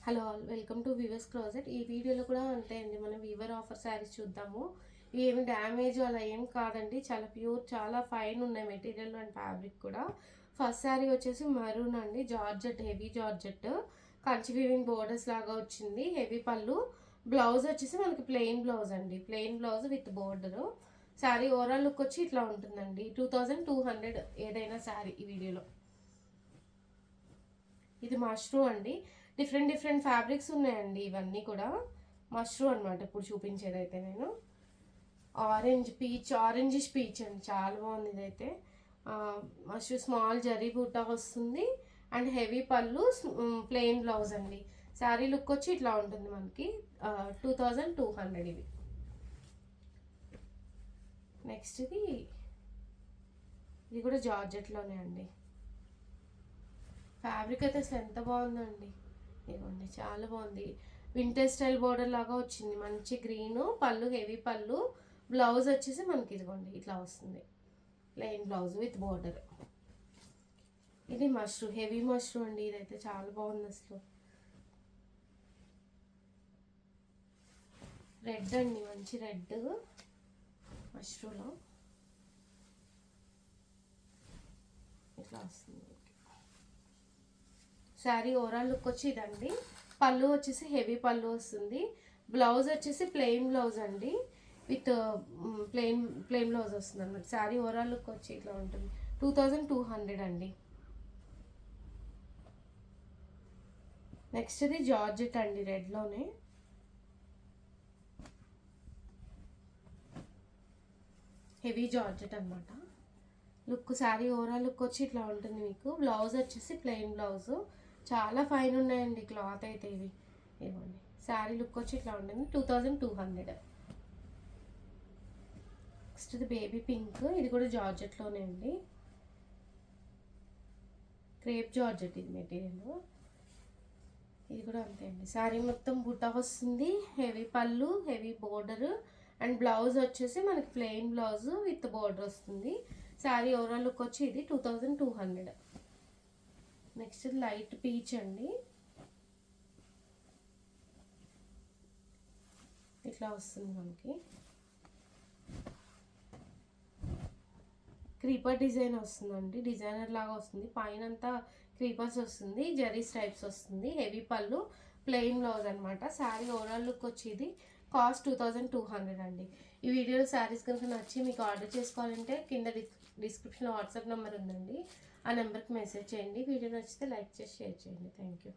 Hello all, welcome to Weavers Closet. ఈ వీడియోలో కూడా అంతే అండి, మనం వీవర్ ఆఫర్ శారీస్ చూద్దాము. ఏమి డ్యామేజ్ అలా ఏం కాదండి, చాలా ప్యూర్, చాలా ఫైన్ ఉన్నాయి మెటీరియల్ అండ్ ఫ్యాబ్రిక్ కూడా. ఫస్ట్ శారీ వచ్చేసి మరూన్ అండి, georgette, heavy georgette, Kanchi weaving borders లాగా వచ్చింది. హెవీ పళ్ళు, బ్లౌజ్ వచ్చేసి మనకి ప్లెయిన్ బ్లౌజ్ అండి, plain blouse with border. Sari overall look వచ్చి ఇట్లా ఉంటుందండి. 2200 ఏదైనా శారీ ఈ వీడియోలో. ఇది మష్రూమ్ అండి, డిఫరెంట్ ఫ్యాబ్రిక్స్ ఉన్నాయండి. ఇవన్నీ కూడా మష్రూమ్ అనమాట. ఇప్పుడు చూపించేదైతే నేను ఆరెంజిష్ పీచ్ అండి, చాలా బాగుంది ఇదైతే. మష్రూమ్ స్మాల్ జరీ బూటా వస్తుంది అండ్ హెవీ పళ్ళు, ప్లెయిన్ బ్లౌజ్ అండి. శారీ లుక్ వచ్చి ఇట్లా ఉంటుంది మనకి. 2200 ఇవి. నెక్స్ట్ ఇది కూడా జార్జెట్లోనే అండి. ఫ్యాబ్రిక్ అయితే అసలు ఎంత బాగుందండి, ఇదిగోండి చాలా బాగుంది. వింటర్ స్టైల్ బోర్డర్ లాగా వచ్చింది, మంచి గ్రీను పళ్ళు, హెవీ పళ్ళు. బ్లౌజ్ వచ్చేసి మనకి ఇదిగోండి ఇట్లా వస్తుంది, ప్లెయిన్ బ్లౌజ్ విత్ బోర్డర్. ఇది మష్రూమ్, హెవీ మష్రూమ్ అండి, ఇదైతే చాలా బాగుంది అసలు. రెడ్ అండి, మంచి రెడ్ మష్రూమ్లో ఇట్లా వస్తుంది. శారీ ఓవరాల్ లుక్ వచ్చి ఇదండి. పళ్ళు వచ్చేసి హెవీ పళ్ళు వస్తుంది. బ్లౌజ్ వచ్చేసి ప్లెయిన్ బ్లౌజ్ అండి, విత్ ప్లెయిన్ బ్లౌజ్ వస్తుంది అనమాట. శారీ ఓవరాల్ లుక్ వచ్చి ఇట్లా ఉంటుంది. 2200 అండి. నెక్స్ట్ ఇది జార్జెట్ అండి, రెడ్లోనే. హెవీ జార్జెట్ అనమాట. లుక్, శారీ ఓవరాల్ లుక్ వచ్చి ఇట్లా ఉంటుంది మీకు. బ్లౌజ్ వచ్చేసి ప్లెయిన్ బ్లౌజ్. చాలా ఫైన్ ఉన్నాయండి క్లాత్ అయితే ఇవి. ఇవ్వండి, శారీ లుక్ వచ్చి ఇట్లా ఉంటుంది. 2200. నెక్స్ట్ ఇది బేబీ పింక్, ఇది కూడా జార్జెట్లోనే అండి. క్రేప్ జార్జెట్ ఇది మెటీరియల్. ఇది కూడా అంతే అండి. శారీ మొత్తం బుట్ట వస్తుంది, హెవీ పళ్ళు, హెవీ బోర్డర్ అండ్ బ్లౌజ్ వచ్చేసి మనకి ప్లెయిన్ బ్లౌజ్ విత్ బోర్డర్ వస్తుంది. శారీ ఓవరాల్ లుక్ వచ్చి ఇది 2200. నెక్స్ట్ లైట్ పీచ్ అండి, ఇట్లా వస్తుంది మనకి. క్రీపర్ డిజైన్ వస్తుందండి, డిజైనర్ లాగా వస్తుంది. పైన అంతా క్రీపర్స్ వస్తుంది, జరీ స్ట్రైప్స్ వస్తుంది. హెవీ పళ్ళు, ప్లెయిన్ బ్లౌజ్ అనమాట. శారీ ఓవరాల్ లుక్ వచ్చేది. కాస్ట్ 2200 అండి. ఈ వీడియోలో శారీస్ కనుక నచ్చి మీకు ఆర్డర్ చేసుకోవాలంటే కింద డిస్క్రిప్షన్లో వాట్సాప్ నెంబర్ ఉందండి, ఆ నెంబర్కి మెసేజ్ చేయండి. వీడియో నచ్చితే లైక్ చేసి షేర్ చేయండి. Thank you.